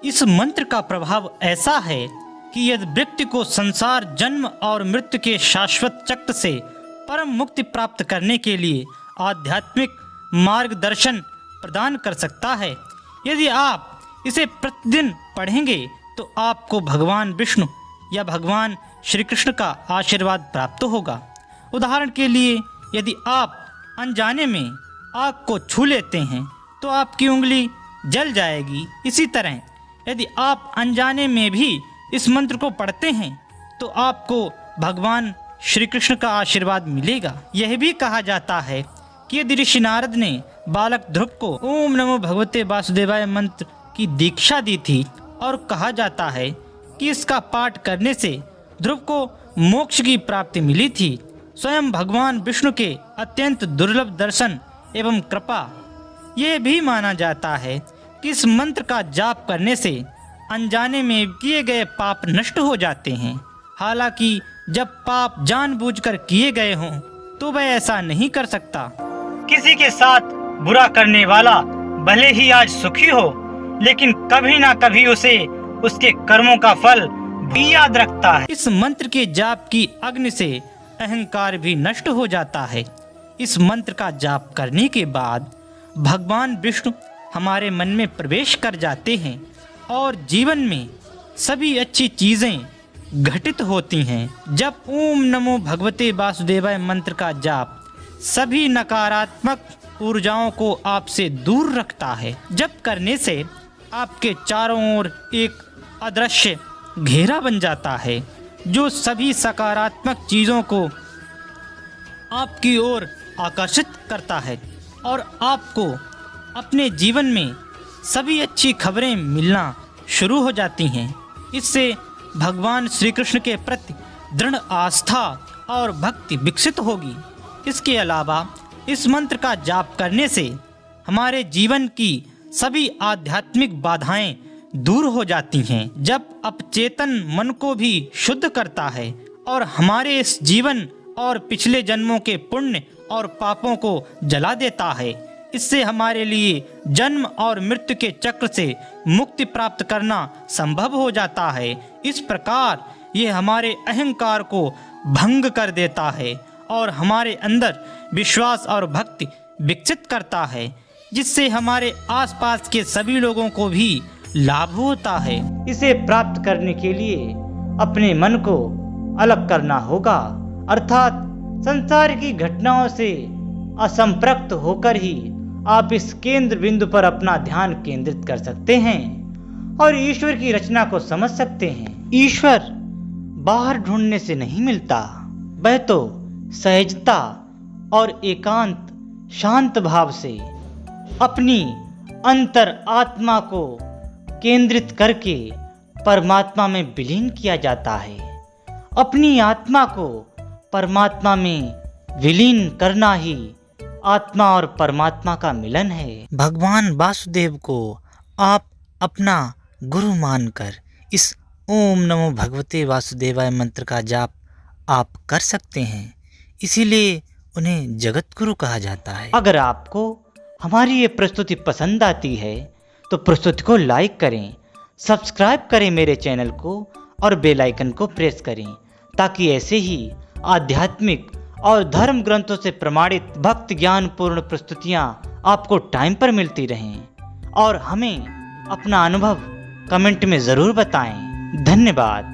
इस मंत्र का प्रभाव ऐसा है कि यदि व्यक्ति को संसार जन्म और मृत्यु के शाश्वत चक्र से परम मुक्ति प्राप्त करने के लिए आध्यात्मिक मार्गदर्शन प्रदान कर सकता है। यदि आप इसे प्रतिदिन पढ़ेंगे तो आपको भगवान विष्णु या भगवान श्री कृष्ण का आशीर्वाद प्राप्त होगा। उदाहरण के लिए, यदि आप अनजाने में आग को छू लेते हैं तो आपकी उंगली जल जाएगी। इसी तरह यदि आप अनजाने में भी इस मंत्र को पढ़ते हैं तो आपको भगवान श्री कृष्ण का आशीर्वाद मिलेगा। यह भी कहा जाता है कि यदि ऋषि नारद ने बालक ध्रुव को ओम नमो भगवते वासुदेवाय मंत्र की दीक्षा दी थी और कहा जाता है कि इसका पाठ करने से ध्रुव को मोक्ष की प्राप्ति मिली थी। स्वयं भगवान विष्णु के अत्यंत दुर्लभ दर्शन एवं कृपा। यह भी माना जाता है कि इस मंत्र का जाप करने से अनजाने में किए गए पाप नष्ट हो जाते हैं। हालांकि जब पाप जानबूझकर किए गए हों तो वह ऐसा नहीं कर सकता। किसी के साथ बुरा करने वाला भले ही आज सुखी हो, लेकिन कभी ना कभी उसे उसके कर्मों का फल भी याद रखता है। इस मंत्र के जाप की अग्नि से अहंकार भी नष्ट हो जाता है। इस मंत्र का जाप करने के बाद भगवान विष्णु हमारे मन में प्रवेश कर जाते हैं और जीवन में सभी अच्छी चीजें घटित होती हैं। जब ओम नमो भगवते वासुदेवाय मंत्र का जाप सभी नकारात्मक ऊर्जाओं को आपसे दूर रखता है। जप करने से आपके चारों ओर एक अदृश्य घेरा बन जाता है जो सभी सकारात्मक चीज़ों को आपकी ओर आकर्षित करता है और आपको अपने जीवन में सभी अच्छी खबरें मिलना शुरू हो जाती हैं। इससे भगवान श्री कृष्ण के प्रति दृढ़ आस्था और भक्ति विकसित होगी। इसके अलावा इस मंत्र का जाप करने से हमारे जीवन की सभी आध्यात्मिक बाधाएं दूर हो जाती हैं। जब अपचेतन मन को भी शुद्ध करता है और हमारे इस जीवन और पिछले जन्मों के पुण्य और पापों को जला देता है। इससे हमारे लिए जन्म और मृत्यु के चक्र से मुक्ति प्राप्त करना संभव हो जाता है। इस प्रकार ये हमारे अहंकार को भंग कर देता है और हमारे अंदर विश्वास और भक्ति विकसित करता है, जिससे हमारे आसपास के सभी लोगों को भी लाभ होता है। इसे प्राप्त करने के लिए अपने मन को अलग करना होगा, अर्थात संसार की घटनाओं से असंपृक्त होकर ही आप इस केंद्र बिंदु पर अपना ध्यान केंद्रित कर सकते हैं और ईश्वर की रचना को समझ सकते हैं। ईश्वर बाहर ढूंढने से नहीं मिलता, वह तो सहजता और एकांत शांत भाव से अपनी अंतर आत्मा को केंद्रित करके परमात्मा में विलीन किया जाता है। अपनी आत्मा को परमात्मा में विलीन करना ही आत्मा और परमात्मा का मिलन है। भगवान वासुदेव को आप अपना गुरु मानकर इस ओम नमो भगवते वासुदेवाय मंत्र का जाप आप कर सकते हैं, इसीलिए उन्हें जगत गुरु कहा जाता है। अगर आपको हमारी ये प्रस्तुति पसंद आती है तो प्रस्तुति को लाइक करें, सब्सक्राइब करें मेरे चैनल को और बेल आइकन को प्रेस करें, ताकि ऐसे ही आध्यात्मिक और धर्म ग्रंथों से प्रमाणित भक्त ज्ञान पूर्ण प्रस्तुतियाँ आपको टाइम पर मिलती रहें। और हमें अपना अनुभव कमेंट में ज़रूर बताएं। धन्यवाद।